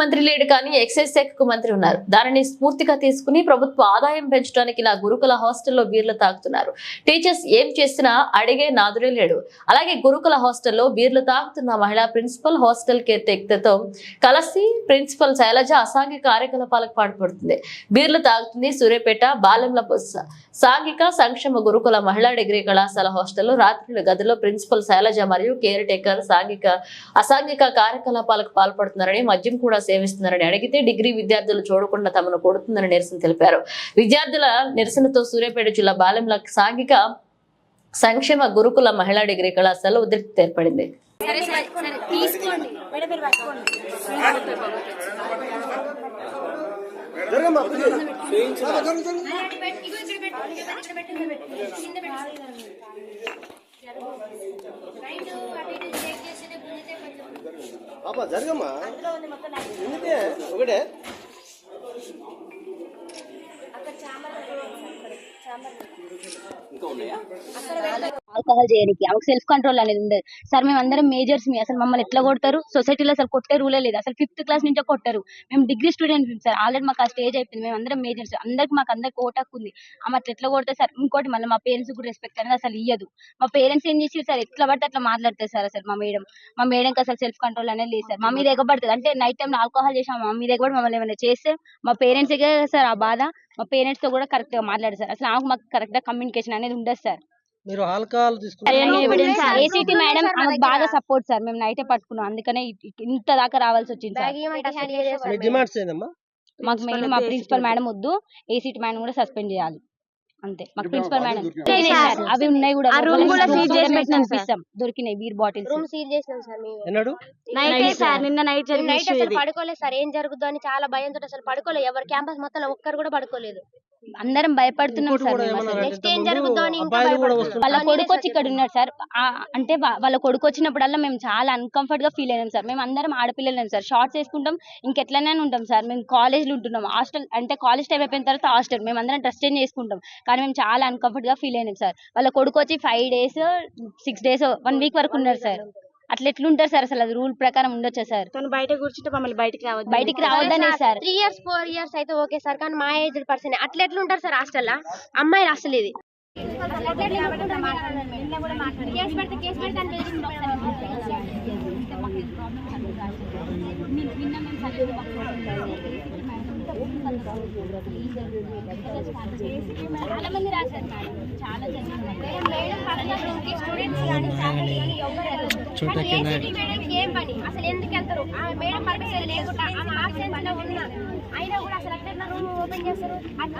మంత్రి లేడు కానీ ఎక్సైజ్ శాఖకు మంత్రి ఉన్నారు. దానిని స్ఫూర్తిగా తీసుకుని ప్రభుత్వ ఆదాయం పెంచడానికి ఇలా గురుకుల హాస్టల్లో బీర్లు తాగుతున్నారు. టీచర్స్ ఏం చేసినా అడిగే నాదుడే లేడు. అలాగే గురుకుల హాస్టల్లో బీర్లు తాగుతున్న మహిళా ప్రిన్సిపల్, హాస్టల్ కేర్ టేకర్తో కలిసి ప్రిన్సిపల్ శైలజ అసాంఘిక కార్యకలాపాలకు పాల్పడుతుంది. బీర్లు తాగుతుంది. సూర్యాపేట బాలెంల సాంఘిక సంక్షేమ గురుకుల మహిళా డిగ్రీ కళాశాల హాస్టల్లో రాత్రుల గదిలో ప్రిన్సిపల్ శైలజ మరియు కేర్ టేకర్ అసాంఘిక కార్యకలాపాలకు పాల్పడుతున్నారని, మద్యం కూడా సేవిస్తున్నారని అడిగితే డిగ్రీ విద్యార్థులు చూడకుండా తమను కొడుతుందని నిరసన తెలిపారు. విద్యార్థుల నిరసనతో సూర్యాపేట జిల్లా బాలెంల సాంఘిక సంక్షేమ గురుకుల మహిళా డిగ్రీ కళాశాల ఉద్రిక్తత ఏర్పడింది. జరగమ్మా ఒకటే ఆల్కహాల్ చేయడానికి ఆమెకు సెల్ఫ్ కంట్రోల్ అనేది ఉండదు సార్. మేము అందరం మేజర్స్ అసలు మమ్మల్ని ఎట్లా కొడతారు? సొసైటీలో అసలు కొట్టే రూలే లేదు. అసలు 5th క్లాస్ నుంచే కొట్టారు. మేము డిగ్రీ స్టూడెంట్స్ సార్. ఆల్రెడీ మాకు ఆ స్టేజ్ అయిపోయింది. మేము అందరం మేజర్స్. మాకు అందరికి ఓటాకు ఉంది. ఆమె అట్లా ఎట్లా కొడతారు సార్? ఇంకోటి మళ్ళీ మా పేరెంట్స్ కూడా రెస్పెక్ట్ అనేది అసలు ఇయ్యదు. మా పేరెంట్స్ ఏం చేసి సార్ ఎట్లా పడితే అట్లా మాట్లాడతారు సార్. అసలు మా మేడంకి అసలు సెల్ఫ్ కంట్రోల్ అనేది లేదు సార్. మా మీద ఎగబడుతుంది. అంటే నైట్ టైం ఆల్కహాల్ చేసాం, మా మీద ఎగబడి మమ్మల్ని ఏమైనా చేస్తే మా పేరెంట్స్ సార్ ఆ బాధ. మా పేరెంట్స్ తో కూడా కరెక్ట్ గా మాట్లాడారు సార్. అసలు మాకు కరెక్ట్ గా కమ్యూనికేషన్ అనేది ఉండదు సార్. మీరు ఆల్కహాల్ ఏసీటీ మేడం ఆమెకు బాగా సపోర్ట్ సార్. మేము నైటే పట్టుకున్నాం, అందుకనే ఇంత దాకా రావాల్సి వచ్చింది సార్. డిమాండ్స్ ఏందమ్మా? మాకు మెయిన్ మా ప్రిన్సిపల్ మేడం వద్దు, ఏసీటీ మేడం కూడా సస్పెండ్ చేయాలి అంతే. మాకు ప్రిన్సిపల్ మేడం అవి ఉన్నాయి కూడా దొరికినాయి బీర్ బాటిల్స్ నిన్న నైట్ అసలు పడుకోలేదు సార్. ఏం జరుగుతుందో అని చాలా భయంతో అసలు పడుకోలేదు. ఎవరు క్యాంపస్ మొత్తం ఒక్కరు కూడా పడుకోలేదు. అందరం భయపడుతున్నాం సార్. నెక్స్ట్ ఏం జరుగుతుందో అని వాళ్ళ కొడుకు వచ్చి ఇక్కడ ఉన్నాడు సార్. అంటే వాళ్ళ కొడుకు వచ్చినప్పుడల్లా మేము చాలా అన్కంఫర్ట్ గా ఫీల్ అయినాం సార్. మేము అందరం ఆడపిల్లలేం సార్. షార్ట్స్ వేసుకుంటాం, ఇంకెట్లనే ఉంటాం సార్. మేము కాలేజ్ లో ఉంటున్నాం. హాస్టల్ అంటే కాలేజ్ టైం అయిపోయిన తర్వాత హాస్టల్ మేము అందరం డ్రెస్ చేంజ్ చేసుకుంటాం. కానీ మేము చాలా అన్కంఫర్ట్ గా ఫీల్ అయినాం సార్. వాళ్ళ కొడుకు వచ్చి 5 days 6 days 1 week వరకు ఉన్నారు సార్. అట్లా ఎట్లుంటారు సార్? అసలు అది రూల్ ప్రకారం ఉండొచ్చా సార్? బయట కూర్చుంటే మమ్మల్ని బయటికి రావద్దనే సార్. 3 years 4 years అయితే ఓకే సార్. కానీ మా ఏజ్ పర్సన్ అట్లా ఎట్లుంటారు సార్ హాస్టల్లో? అమ్మాయిలు అసలు ఇది చాలా మంది రాశారు మేడం. చాలా ఏం పని అసలు ఎందుకు వెళ్తారు? మేడం పర్మిషన్ లేకుండా ఆమె ఆబ్సెన్స్ లో ఉన్నా అయినా కూడా అసలు అట్లా రూమ్ ఓపెన్ చేస్తారు. ఆమె